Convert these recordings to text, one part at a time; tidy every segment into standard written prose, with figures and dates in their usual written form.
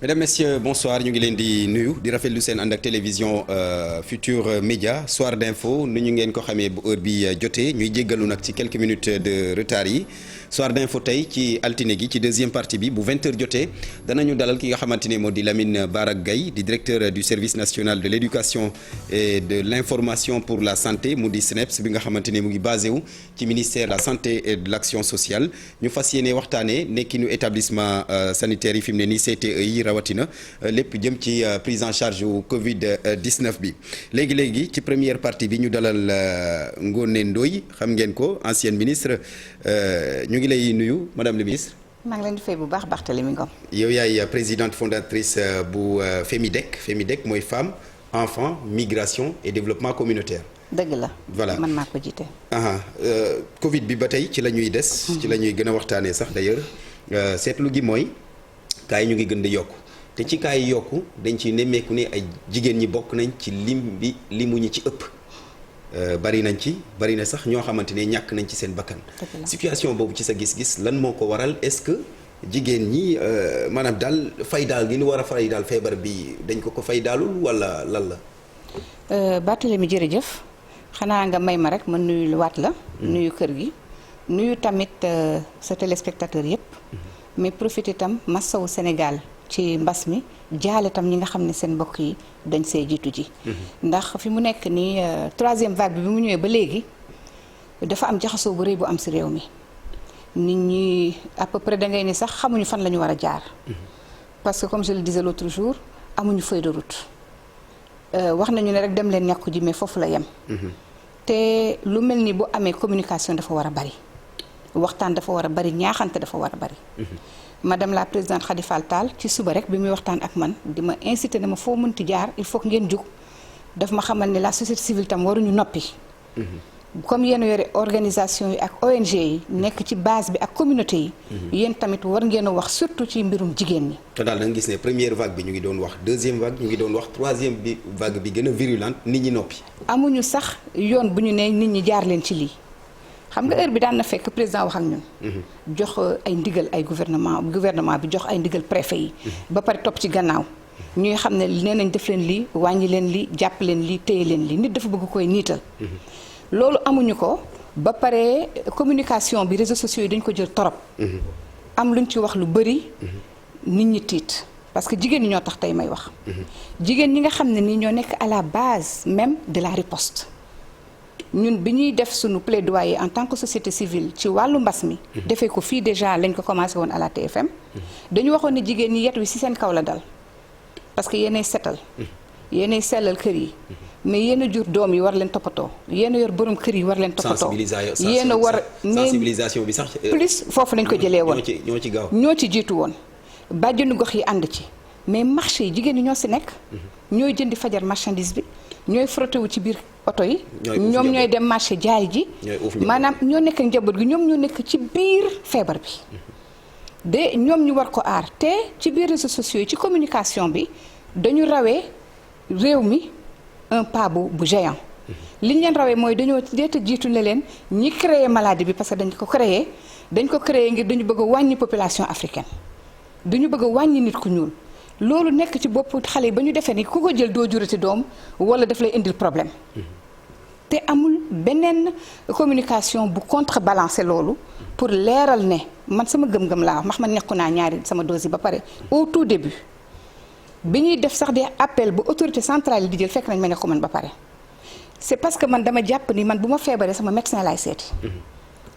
Mesdames, Messieurs, bonsoir ñu ngi leen di nuyu di rafetlu seen ànd ak télévision Futur Média soir d'info nu ñu ngeen ko xamee bu heure bi jotee ñuy jéggalu nag ci quelques minutes de retard yi soir d'info tey ci altine gi ci deuxième partie bi bu 20h jotee danañu dalal ki nga xamante ne moo di Lamine Bara Gaye di directeur du service national de l'éducation et de l'information pour la santé mu di SNEIPS bi nga xamante ne mu ngi basé wu ci ministère de la santé et de l'action sociale ñu fas yéene waxtaanee nekkinu établissement sanitaire yi fi mu ne nii CTE yi rawatina lépp jëm ci prise en charge wu Covid 19 bi léegi ci première partie bi ñu dalal Ngoné Ndoye xam ngeen ko ancienne ministre ñu ngi lay nuyu madame le ministre. maa ngi leen di fay bu baax Barthélémy Ngom. yow yaay présidente fondatrice bu FEMIDEC mooy femme enfant migration et développement communautaire. dëgg la. voilà man maa ko jiite. Covid bi ba tey ci la ñuy des. ci la ñuy gën a waxtaanee sax d'ailleurs seetlu gi mooy. kaa yi ñu ngi gën di yokku te ci kaa yi yokku dañ ci nemmeeku ne ay jigéen ñi bokk nañ ci limu ñi ci ëpp bari na sax ñoo xamante ne ñàkk nañ ci seen bakkan situation boobu ci sa gis-gis lan moo ko waral est-ce que jigéen ñi maanaam daal fay daal gi ñu war a fay daal feebar bi dañ ko fay daalul wala lan la Barthélémy jërëjëf xanaa nga may ma rek ma nuyu waat la nuyu kër gi nuyu tamit sa téléspectateur yépp mais profité itam massawu Sénégal ci mbas mi jaale tam ñi nga xam ne seen mbokk yi dañ see jiitu ji. ndax fi mu nekk nii troisième vague bi mu ñëwee ba léegi dafa am jaxasoo bu rëy bu am si réew mi nit ñi à peu près da ngay ni sax xamuñu fan la ñu war a jaar. parce que comme je le disais l'autre jour amuñu feuille de route wax nañu ne rek dem leen ñàkku ji mais foofu la yem. te lu mel ni bu amee communication dafa war a bari. waxtaan dafa war a bari ñaaxante dafa war a bari. madame la présidente Khady Fall Tall ci suba rek bi muy waxtaan ak man di ma incité ne ma foo mënti jaar il faut que ngeen jug daf ma xamal ne la société civile tam waruñu noppi. comme yéen yore organisation yi ak ONG yi nekk ci base bi ak communauté yi. yéen tamit war ngeen a wax surtout ci mbirum jigéen ñi. te daal da nga gis ne première vague bi ñu ngi doon wax deuxième vague ñu ngi doon wax troisième vague bi gën a virulente nit ñi noppi. amuñu sax yoon bu ñu ne nit ñi jaar leen ci lii. xam nga heure bi daan na fekk président wax ak ñun. jox ay ndigal ay gouvernement bi jox ay ndigal préfet yi. ba pare topp ci gannaaw. ñuy xam ne nee nañ def leen lii wàññi leen lii jàpp leen lii téye leen lii nit dafa bëgg koy niital. loolu amuñu ko ba pare communication bi réseaux sociaux yi dañ ko jël torop. am luñ ci wax lu bari. nit ñi tiit parce que jigéen ñi ñoo tax tey may wax. jigéen ñi nga xam ne nii ñoo nekk à la base même de la riposte. ñun bi ñuy def suñu plaidoyer en tant que société civile ci wàllu mbas mi. defee ko fii déjà lañ ko commencé woon à la TFM. dañu waxoon ne jigéen ñi yet wi ci seen kaw la dal. parce que yéenay setal. yéenay sellal kër yi. mais yéen a jur doom yi war leen toppatoo. yéen a yor borom kër yi war leen toppatoo. yéen a war sensibilisation bi sax. plus foofu lañ ko jëlee woon. ñoo ci gaaw ñoo ci jiitu woon. bàjjenu gox yi ànd ci. mais marché yi jigéen ñi ñoo ci nekk. ñooy jëndi fajar marchandise bi. ñooy frotté wu ci biir oto yi. ñoom ñooy dem marché jaay ji. maanaam ñoo nekk njaboot gi ñoom ñoo nekk ci biir feebar bi. de ñoom ñu war ko aar te ci biir réseaux sociaux yi ci communication bi dañu rawee réew mi un pas bu géant. li ñu leen rawee mooy dañoo deeta jiitu ne leen ñi créé maladie bi parce que dañ ko créé ngir dañu bëgg a wàññi population africaine. dañu bëgg a wàññi nit ku ñuul. loolu nekk ci bopp xale yi ba ñu defee ni ku ko jël doo jurati doom wala daf lay indil problème. te amul beneen communication bu contrebalancer loolu pour leeral ne man sama gëm-gëm laa wax man nekku naa ñaari sama dose yi ba pare au tout début bi ñuy def sax des appel bu autorité centrale yi di jël fekk nañ ma nekku man ba pare. c'est parce que man dama jàpp ni man bu ma feebaree sama médecin laay seeti.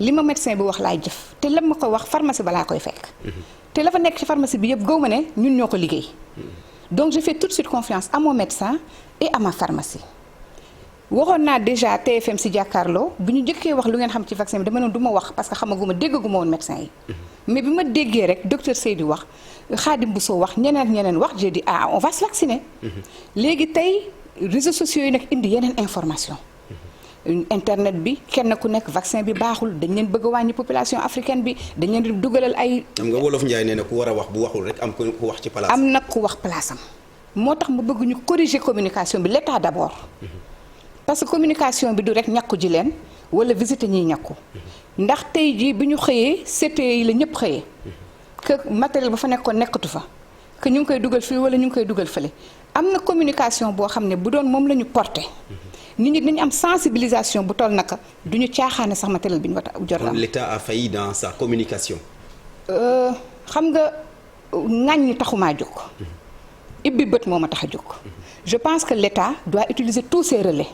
li ma médecin bi wax laay jëf te la ma ko wax pharmacie balaa koy fekk. te la fa nekk ci pharmacie bi yëpp gaw ma ne ñun ñoo ko liggéey. donc je fais tout de suite confiance à mon médecin et à ma pharmacie. waxoon naa déjà TFM si jàkkaarloo bu ñu njëkkee wax lu ngeen xam ci vaccin bi dama ne du ma wax parce que xamaguma déggaguma woon médecin yi. mais bi ma déggee rek docteur Seydou wax Khadim Bousso wax ñeneen wax j'ai dit on va se vacciner. léegi tey réseaux sociaux yi nag indi yeneen information. internet bi kenn ku nekk vaccin bi baaxul dañ leen bëgg a wàññi population africaine bi dañ leen di dugalal ay. am nga wolof Njaay nee na ku war a wax bu waxul rek am ku wax ci place. am nag ku wax place am moo tax ma bëgg ñu corriger communication bi l'état d'abord. parce que communication bi du rek ñàkku ji leen wala visiter ñiy ñàkku. ndax tey jii bi ñu xëyee CTE yi la ñëpp xëyee. que matériel ba fa nekkoon nekkatu fa. que ñu ngi koy dugal fii wala ñu ngi koy dugal fële am na communication boo xam ne bu doon moom la ñu porté nit ñi dañu am sensibilisation bu toll naka du ñu caaxaane sax matériel bi ñu war a jot am. L'État a failli dans sa communication. xam nga ŋàññi taxumaa jóg. ibbi bët moo ma tax a jóg. je pense que l'État doit utiliser tous ses relais.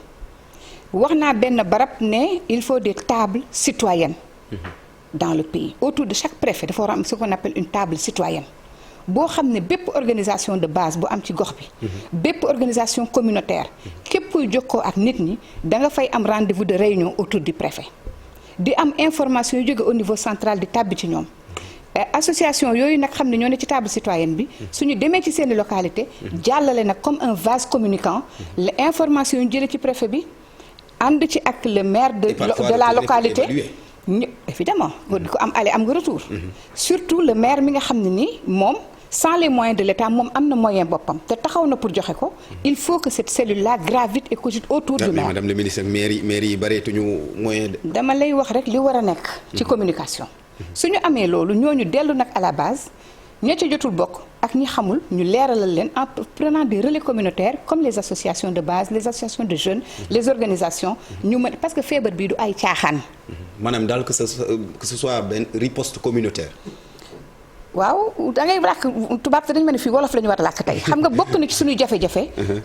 wax naa benn barab ne il faut des tables citoyennes. dans le pays autour de chaque préfet dafa war a am ce qu'on appelle une table citoyenne. boo xam ne bépp organisation de base bu am ci gox bi. bépp organisation communautaire. képp kuy jokkoo ak nit ñi da nga fay am rendez-vous de réunion autour du préfet. di am information yu jóge au niveau central di tàbbi ci ñoom. association yooyu nag xam ne ñoo ne ci table citoyenne bi suñu demee ci seeni localité jàllale nag comme un vase communicant la information yu jëlee ci préfet bi ànd ci ak le maire de la localité. évidemment di ko am aller am nga retour. surtout le maire mi nga xam ne nii moom. sans les moyens de l'État moom am na moyen boppam te taxaw na pour joxe ko il faut que cette cellule là gravite et cogite autour du maire. madame la ministre maire yi bareetuñu moyen de. dama lay wax rek li war a nekk. ci communication. suñu amee loolu ñooñu dellu nag à la base ña ca jotul bokk ak ñi xamul ñu leeralal leen en prenant des relais communautaires comme les associations de base les associations de jeunes les organisations ñu mën parce que feebar bii du ay caaxaan. maanaam daal que ce soit benn riposte communautaire. waaw da ngay làkk tubaab te dañu mel ne fii wolof la ñu war a làkk tey xam nga bokk na ci suñuy jafe-jafe.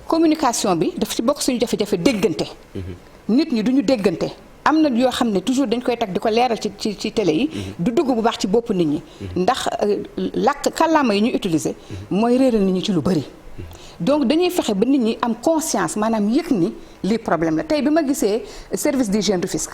communication bi daf ci bokk suñu jafe-jafe déggante. nit ñi duñu déggante. am na yoo xam ne toujours dañ koy tag di ko leeral ci télé yi. du dugg bu baax ci bopp nit ñi. ndax làkk kàllaama yi ñu utiliser. mooy réeral nit ñi ci lu bari. donc dañuy fexe ba nit ñi am conscience maanaam yëg ni lii problème la tey bi ma gisee service d'hygiène du fisc.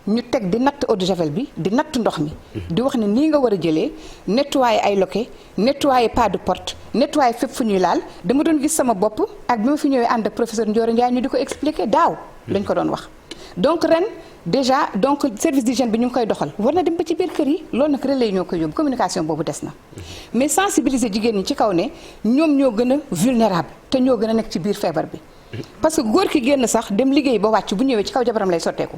ñu teg di natt eau de javel bi di natt ndox mi. di wax ne nii nga war a jëlee nettoyer ay loquet nettoyer pas de porte nettoyer fépp fu ñuy laal dama doon gis sama bopp ak bi ma fi ñëwee ànd ak professeur Ndioro Ndiaye ñu di ko expliquer daaw. lañ ko doon wax donc ren déjà donc service d'hygiène bi ñu ngi koy doxal war na dem ba ci biir kër yi loolu nag relais yi ñoo koy yóbbu communication boobu des na. mais sensibiliser jigéen ñi ci kaw ne ñoom ñoo gën a vulnérable te ñoo gën a nekk ci biir feebar bi. parce que góor ki génn sax dem liggéey ba wàcc bu ñëwee ci kaw jabaram lay sotteeku.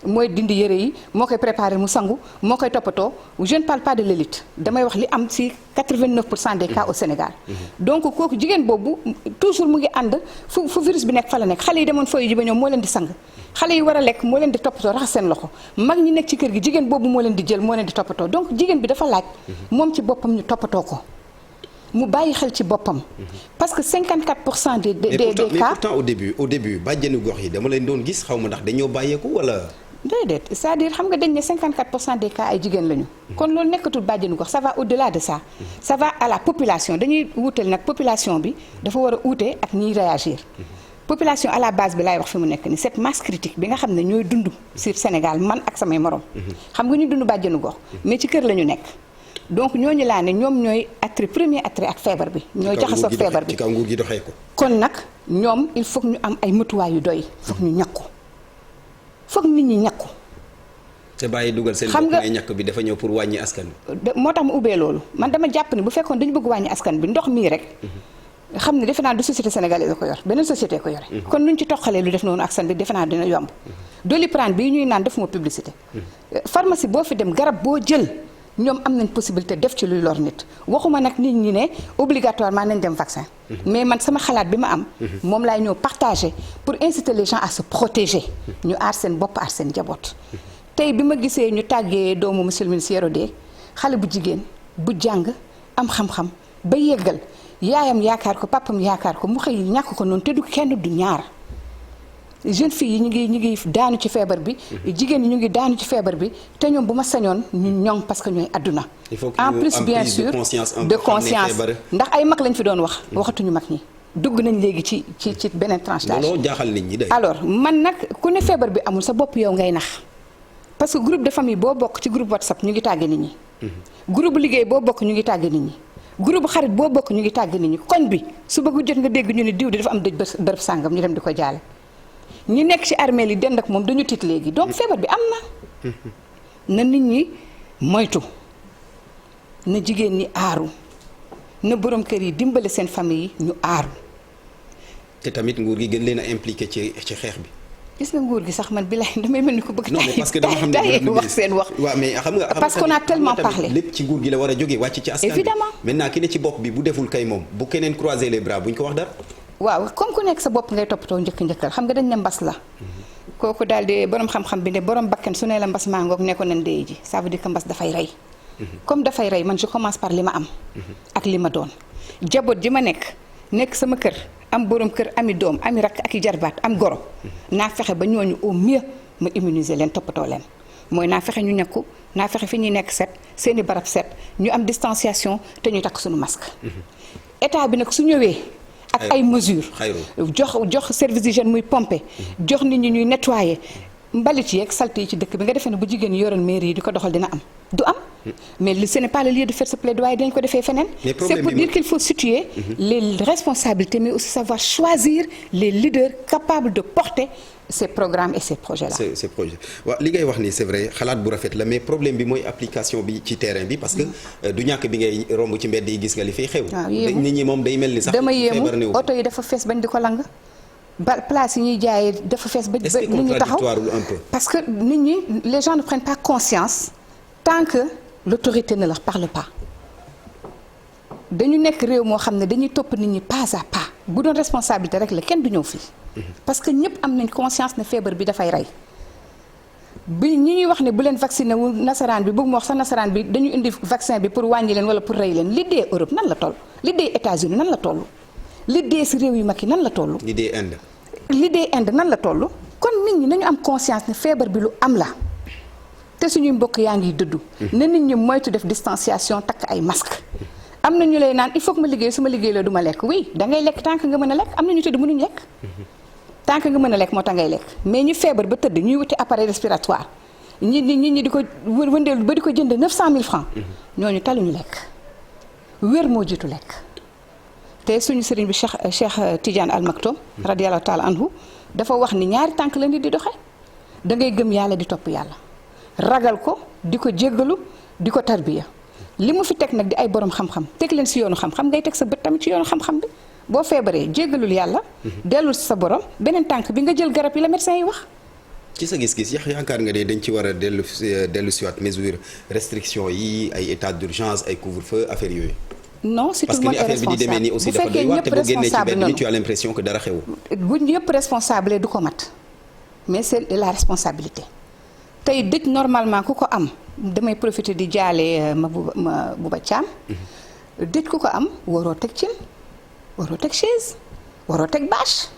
mooy dindi yëre yi moo koy préparer mu sangu moo koy toppatoo je ne parle pas de l'élite damay wax li am ci 89% des cas au Sénégal. donc kooku jigéen boobu toujours mu ngi ànd fu virus bi nekk fa la nekk xale yi demoon fooy ji ba ñoom moo leen di sang xale yi war a lekk moo leen di toppatoo raxas seen loxo mag ñi nekk ci kër gi jigéen boobu moo leen di jël moo leen di toppatoo donc jigéen bi dafa laaj moom ci boppam ñu toppatoo ko. mu bàyyi xel ci boppam. parce que 54% des cas. mais pourtant au début bàjjenu gox yi dama leen doon gis xaw ma ndax dañoo bàyyeeku wala. déedéet c'est-à-dire xam nga dañ ne 54% des cas ay jigéen lañu. kon loolu nekkatul bàjjenu gox ça va au-delà de ça. ça va à la population dañuy wuuteel nag population bi dafa war a uute ak ñiy réagir. population à la base bi laay wax fi mu nekk ni cette masse critique bi nga xam ne ñooy dund sur Sénégal man ak samay morom. xam nga ñu dund bàjjenu gox mais ci kër la ñu nekk. donc ñooñu laa ne ñoom ñooy premier attrait ak feebar bi. ñooy jaxasoo feebar bi ci kaw nguur gi doxee ko. kon nag ñoom il faut ñu am ay matuwaay yu doy. foog ñu ñàkku foog nit ñi ñàkku. te bàyyi dugal seen bopp ngay ñàkk bi dafa ñëw pour wàññi askan bi. moo tax mu ubbee loolu man dama jàpp ni bu fekkoon dañu bëgg wàññi askan bi ndox mii rek. xam ne defe naa du société sénégalaise ko yor beneen société ko yore. kon nuñ ci toqalee lu def noonu askan bi defe naa dina yomb. Doliprane bii ñuy naan def moo publicité. pharmacie boo fi dem garab boo jël. ñoom am nañ possibilité def ci luy lor nit waxuma nag nit ñi ne obligatoirement nañ dem vaccin. mais man sama xalaat bi ma am. moom laay ñëw partager pour inciter les gens à se protéger. ñu aar seen bopp aar seen njaboot. tey bi ma gisee ñu tàggee doomu monsieur le ministre Yoro Dé xale bu jigéen bu jàng am xam-xam ba yeggal yaayam yaakaar ko papam yaakaar ko mu xëy ñàkk ko noonu te du kenn du ñaar. jeune fille yi ñu ngi daanu ci feebar bi. jigéen ñi ñu ngi daanu ci feebar bi te ñoom bu ma sañoon ñu ñoŋ parce que ñooy àdduna. en plus bien sûr de conscience ndax ay mag lañ fi doon wax. waxatuñu mag ñi dugg nañ léegi ci beneen tranche d'âge. looloo jaaxal nit ñi de. alors man nag ku ne feebar bi amul sa bopp yow ngay nax parce que groupe de famille boo bokk ci groupe WhatsApp ñu ngi tàgge nit ñi. groupe liggéey boo bokk ñu ngi tàgge nit ñi. groupe xarit boo bokk ñu ngi tàgge nit ñi koñ bi su bëgg jot nga dégg ñu ne diw di dafa am dëj bërëb sàngam ñu dem di ko jaale. ñi nekk ci armée yi dend ak moom dañu tiit léegi donc feebar bi am na. na nit ñi moytu na jigéen ñi aaru na borom kër yi dimbale seen famille yi ñu aaru. te tamit nguur gi gën leen a impliqué ci xeex bi. gis nga nguur gi sax man bilaay damay mel ni ko bëgg. non mais parce que dama xam ne wax seen wax. waaw mais xam nga parce qu'on a tellement parlé. lépp ci nguur gi la war a jógee wàcc ci askan bi. évidemment maintenant ki ne ci bopp bi bu deful kay moom bu keneen croiser les bras buñ ko wax dara. waaw comme ku nekk sa bopp ngay toppatoo njëkkal xam nga dañ ne mbas la. kooku daal di borom xam-xam bi ne borom bakkan su ne la mbas maa ngoog nekkoon nañ dee ji ça veut dire que mbas dafay rey. comme dafay rey man je commence par li ma am. ak li ma doon. jaboot ji ma nekk sama kër am borom kër ami doom ami rakk ak i jarbaat am goro. naa fexe ba ñooñu au mieux ma immuniser leen toppatoo leen. mooy naa fexe ñu ñakku naa fexe fi ñuy nekk set seeni barab set ñu am distanciation te ñu takk suñu masque. état bi nag su ñëwee. ak ay mesures. jox service d'hygiène muy pomper. jox nit ñi ñuy nettoyer. mbalit yeeg salte yi ci dëkk bi nga defee ne bu jigéen ñi yoroon mairie yi di ko doxal dina am du am. mais ce n'est pas le lieu de faire ce plaidoyer dañ ko defee feneen. c'est pour dire qu'il faut situer les responsabilités mais aussi savoir choisir les leaders capables de porter ces programmes et ces projets là. ces projets waaw li ngay wax ni c'est vrai xalaat bu rafet la mais problème bi mooy application bi ci terrain bi parce que du ñàkk bi ngay romb ci mbedd yi gis nga li fay xew. nit ñi moom day mel ni sax. dama yéemu oto yi dafa fees bañ di ko lang. ba place yi ñuy jaayee dafa fees ba nit ñi taxaw parce que nit ñi les gens ne prennent pas conscience tant que l'autorité ne leur parle pas dañu nekk réew moo xam ne dañuy topp nit ñi pas à pas bu doon responsabilité rek la kenn du ñëw fii parce que ñëpp am nañ conscience ne feebar bi dafay rey bi ñi ñuy wax ne bu leen vacciné wu nasaraan bi bëgg ma wax sax nasaraan bi dañu indi vaccin bi pour wàññi leen wala pour rey leen li dee Europe nan la toll li dee États-Unis nan la toll li dee si réew yu mag yi nan la toll. li dee Inde nan la toll kon nit ñi nañu am conscience ne feebar bi lu am la te suñuy mbokk yaa ngi dëddu. na nit ñi moytu def distanciation takk ay masque am na ñu lay naan il faut que ma liggéey su ma liggéey la du ma lekk oui da ngay lekk tant que nga mën a lekk am na ñu tëdd mënuñ lekk. tant que nga mën a lekk moo tax ngay lekk mais ñu feebar ba tëdd ñuy wuti appareil respiratoire ñi di ko wëndeelu ba di ko jënd 900 000 francs ñooñu taluñu lekk wér moo jiitu lekk. te suñu sëriñ bi Cheikh Tidiane Al Maktoum radiyallahu taala anhu dafa wax ni ñaari tànk la nit di doxe da ngay gëm yàlla di topp yàlla ragal ko di ko jéggalu di ko tarbiya li mu fi teg nag di ay borom xam-xam teg leen si yoonu xam-xam ngay teg sa bët tamit ci yoonu xam-xam bi boo feebaree jéggalul yàlla dellul si sa borom beneen tànk bi nga jël garab yi la médecin yi wax. ci sa gis-gis yaakaar nga ne dañ ci war a dellu siwaat mesure restriction yi ay état d'urgence ay couvre-feu affaire yooyu. non si tout le monde est responsable parce que ni affaire bi di demee nii aussi dafa doy waar te boo génnee ci benn nit tu as l'impression que dara xewul. bu ñëpp responsable du ko mat mais c'est la responsabilité tey dëj normalement ku ko am damay profiter di jaale ma Bouba Thiam. dëj ku ko am waroo teg cin waroo teg chaise waroo teg bâche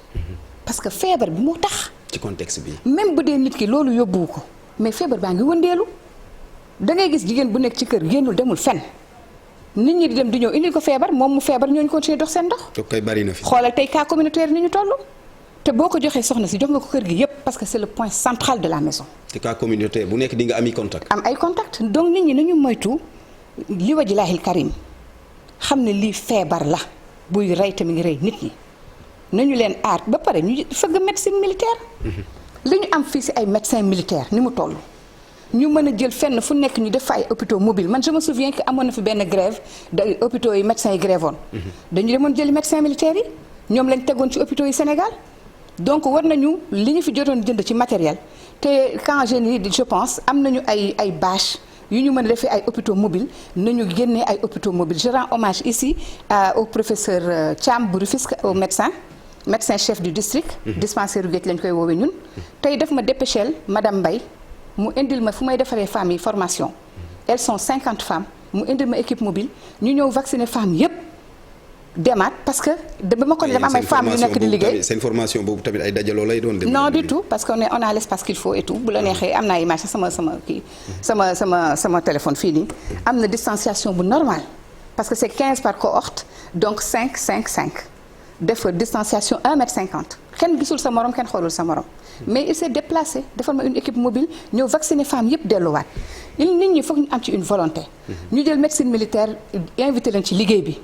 parce que feebar bi moo tax. ci contexte bi. même bu dee nit ki loolu yóbbuwu ko mais feebar baa ngi wëndeelu da ngay gis jigéen bu nekk ci kër génnul demul fenn. nit ñi di dem di ñëw indil ko feebar moom mu feebar ñooñu continuer dox seen dox. koy bari na fi. xoolal tey cas communautaire ni ñu toll te boo ko joxee soxna si jox nga ko kër gi yépp parce que c'est le point central de la maison. te cas communautaire bu nekk di nga ami contact. am ay contact donc nit ñi nañu moytu li wajilahil karim xam ne lii feebar la buy rey te mi ngi rey nit ñi nañu leen aar ba pare ñu fëgg médecine militaire. li ñu am fii si ay médecins militaires ni mu toll. ñu mën a jël fenn fu nekk ñu def fa ay hôpitaux mobiles man je me souviens que amoon na fi benn grève de hôpitaux yi médecins yi grève woon. dañu demoon jëli médecins militaires yi ñoom lañ tegoon ci hôpitaux yi Sénégal donc war nañu li ñu fi jotoon jënd ci matériel te quand je pense am nañu ay bâche yu ñu mën a defee ay hôpitaux mobiles nañu génnee ay hôpitaux mobiles je rends hommage ici au professeur Thiam bu Rufisque au médecin chef du district. dispensaire u Géej lañ koy woowee ñun. tey def ma dépêchel madame Mbaye. mu indil ma fu may defaree femmes yi formation elles sont 50 femmes mu indil ma équipe mobile ñu ñëw vacciner femmes yépp demaat parce que ba ma ko dem am ay femmes yu nekk di liggéey seen formation boobu tamit ay dajaloo lay doon. non du tout parce que on a l'espace qu'il faut et tout bu la neexee am naa image sama kii sama téléphone fii nii am na distanciation bu normale parce que c'est 15 par cohorte donc 5 def distanciation 1m50 kenn gisul sa morom kenn xoolul sa morom mais il s'est déplacé defal ma une équipe mobile ñëw vacciner femmes yépp delluwaat nit ñi foog ñu am ci une volonté. ñu jël médecine militaire invité leen ci liggéey bi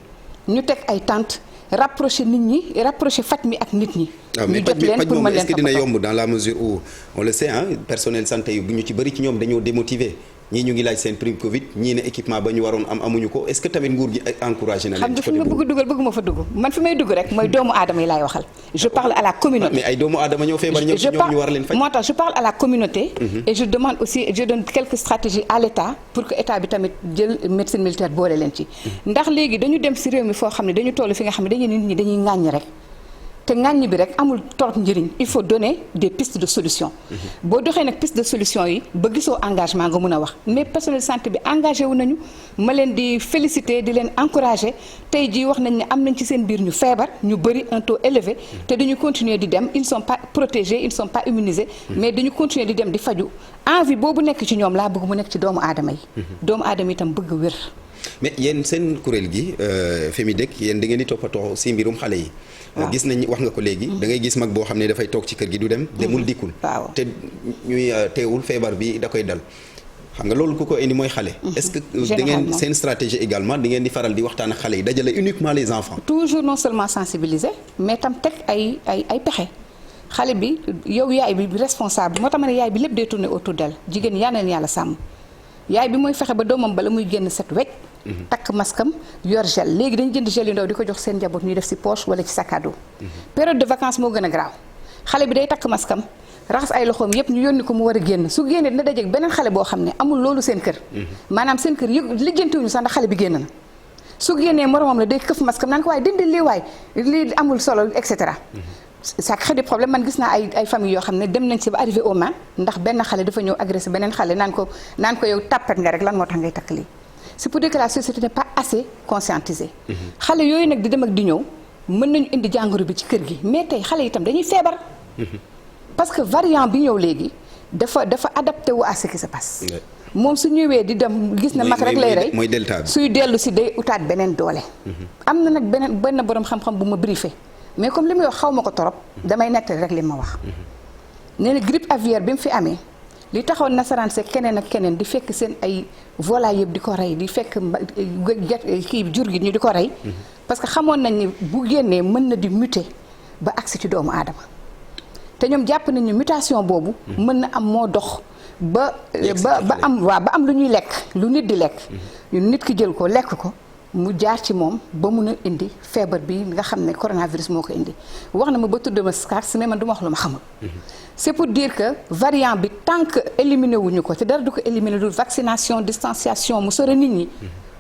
ñu teg ay tentes rapprocher nit ñi rapprocher faj mi ak nit ñi. ñu jot leen pour mën leen est-ce que dina yomb dans la mesure où on le sait personnel santé yi bu ñu ci bëri ci ñoom dañoo démotivé ñii ñu ngi laaj seen prime Covid ñii ne équipement ba ñu waroon am amuñu ko est-ce que tamit nguur gi encouragé na leen. xam nga fi nga bëgg dugal bëgguma fa dugg man fi may dugg rek mooy doomu aadama yi laay waxal. je parle à la communauté. mais ay doomu aadama ñoo feebar ñëw ci ñoom ñu war leen faj. moo tax je parle à la communauté. et je demande aussi je donne quelques stratégies à l'État pour que état bi tamit jël médecine militaire boole leen ci. ndax léegi dañu dem si réew mi foo xam ne dañu toll fi nga xam ne dañuy nit ñi dañuy ŋàññi rek. te ŋàññi bi rek amul torop njëriñ il faut donner des pistes de solution. boo doxee nag piste de solution yi ba gisoo engagement nga mun a wax mais personnel santé bi engagé wu nañu ma leen di féliciter di leen encourager tey jii wax nañ ne am nañ ci seen biir ñu feebar ñu bëri un taux élevé te dañu continuer di dem ils ne sont pas protégés ils ne sont pas immunisés. mais dañu continuer di dem di faju envie boobu nekk ci ñoom laa bëgg mu nekk ci doomu aadama yi. doomu aadama itam bëgg wér. mais yéen seen kuréel gi FEMIDEC yéen da ngeen di toppatoo si mbirum xale yi. gis nañ wax nga ko léegi. da ngay gis mag boo xam ne dafay toog ci kër gi du dem. demul dikkul. te ñuy teewul feebar bi da koy dal. xam nga loolu ku ko indi mooy xale. est-ce que da ngeen seen stratégie également da ngeen di faral di waxtaan ak xale yi dajale uniquement les enfants. toujours non seulement sensibiliser mais tam teg ay pexe. xale bi yow yaay bi responsable moo tax ma ne yaay bi lépp day tourner autour d'elle jigéen ñi yal na leen yàlla sàmm. yaay bi mooy fexe ba doomam bala muy génn set wecc takk maskam yor gel léegi dañu jënd gel yu ndaw di ko jox seen njaboot ñuy def ci poche wala ci sac à dos. période de vacances moo gën a graaw xale bi day takk maskam raxas ay loxoom yépp ñu yónni ko mu war a génn su génnee dina dajeek beneen xale boo xam ne amul loolu seen kër. maanaam seen kër yëg lijjantiwuñu sax ndax xale bi génn na su génnee moromam la day këf maskam naan ko waaye dindi lii waay lii amul solo et cetera. ça crée des problèmes man gis naa ay famille yoo xam ne dem nañ ci ba arrivé aux mains ndax benn xale dafa ñëw agressé beneen xale naan ko yow tàppet nga rek lan moo tax ngay takk lii c'est pour dire que la société n'est pas assez conscientisée. xale yooyu nag di dem ak di ñëw mën nañu indi jàngoro bi ci kër gi mais tey xale yi itam dañuy feebar. parce que variant bi ñëw léegi dafa adapté wu à ce qui se passe. moom su ñëwee di dem gis na mag rek lay rey mooy delta bi suy dellu si day utaat beneen doole. am na nag benn borom xam-xam bu ma briefé. mais comme li muy wax xaw ma ko torop damay nettali rek li ma wax nee na grippe aviaire bi mu fi amee li taxoon nasaraan se keneen ak keneen di fekk seen ay volaille yëpp di ko rey di fekk kii jur gi ñu di ko rey parce que xamoon nañ ni bu génnee mën na di muter ba agsi ci doomu aadama te ñoom jàpp nañu mutation boobu mën na am moo dox ba am lu ñuy lekk lu nit di lekk nit ki jël ko lekk ko mu jaar ci moom ba mun a indi feebar bi nga xam ne coronavirus moo ko indi wax na ma ba tudd ma SARS mais man du ma wax lu ma xamul. c'est pour dire que variant bi tant que éliminé wuñu ko te dara du ko éliminé du vaccination distanciation mu sore nit ñi.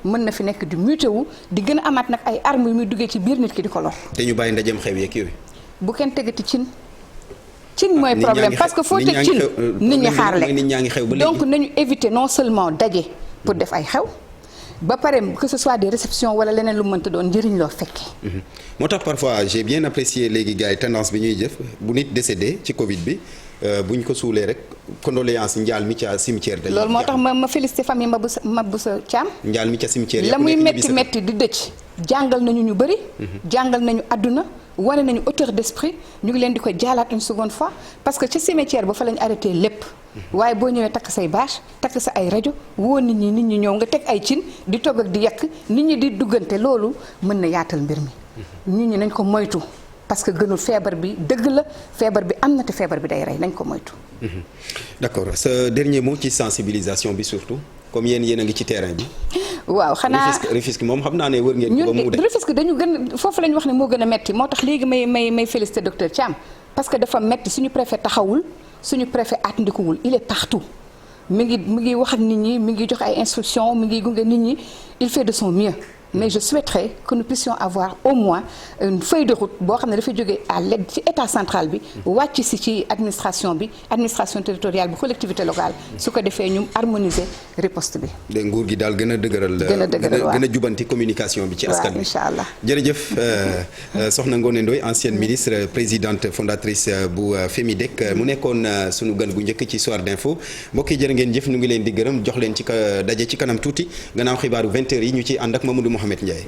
mën na fi nekk di muté wu di gën a amaat nag ay armes yu muy duggee ci biir nit ki di ko lor. te ñu bàyyi ndajeem xew yeeg yooyu. bu kenn tegati cin mooy problème parce que foo teg cin nit ñi xaar lekk donc nañu éviter non seulement daje pour def ay xew. ba pare que ce soit des réceptions wala leneen lu mënta doon njëriñ loo fekkee. moo tax parfois j'ai bien apprécié léegi gars yi tendance bi ñuy jëf bu nit décédé ci Covid bi bu ñu ko suulee rek condoléances njaal mi ca cimetière. dañuy loolu moo tax ma félicité famille Maboussa Thiam. njaal mi ca cimetière la muy métti di dëcc jàngal nañu ñu bëri. jàngal nañu àdduna wane nañu hauteur d'esprit ñu ngi leen di ko jaalaat une seconde fois parce que ca cimetière ba fa lañu arrêté lépp. waaye boo ñëwee takk say bâche takk sa ay rajo woo nit ñi ñëw nga teg ay cin di togg ak di yàq nit ñi di duggante loolu mën na yaatal mbir mi. nit ñi nañ ko moytu parce que gënul feebar bi dëgg la feebar bi am na te feebar bi day rey nañ ko moytu. d'accord ce dernier mot ci sensibilisation bi surtout comme yéen a ngi ci terrain bi. waaw xanaa Rufisque moom xam naa ne wër ngeen ko ba mu de. Rufisque dañu gën foofu la ñu wax ne moo gën a metti moo tax léegi may féliciter docteur Thiam parce que dafa metti suñu préfet taxawul. suñu préfet atndikuwul il est partout mi ngi wax ak nit ñi mi ngi jox ay instructions mi ngi gunge nit ñi il fait de son mieux mais je souhaiterais que nous puissions avoir au moins une feuille de route boo xam ne dafay jógee à l'aide ci état central bi wàcc si ci administration territoriale bi collectivité locale su ko defee ñu harmoniser riposte bi. de nguur gi daal gën a dëgëral gën a jubanti communication bi ci askan bi incha allah. jërëjëf soxna Ngoné Ndoye ancienne ministre présidente fondatrice bu FEMIDEC mu nekkoon sunu gan gu njëkk ci Soir d'info mbokk yi jërë ngeen jëf ñu ngi leen di gërëm jox leen ci daje ci kanam tuuti gannaaw xibaaru 20h yi ñu ci ànd ak Mamadou Mouhamed Ndiaye.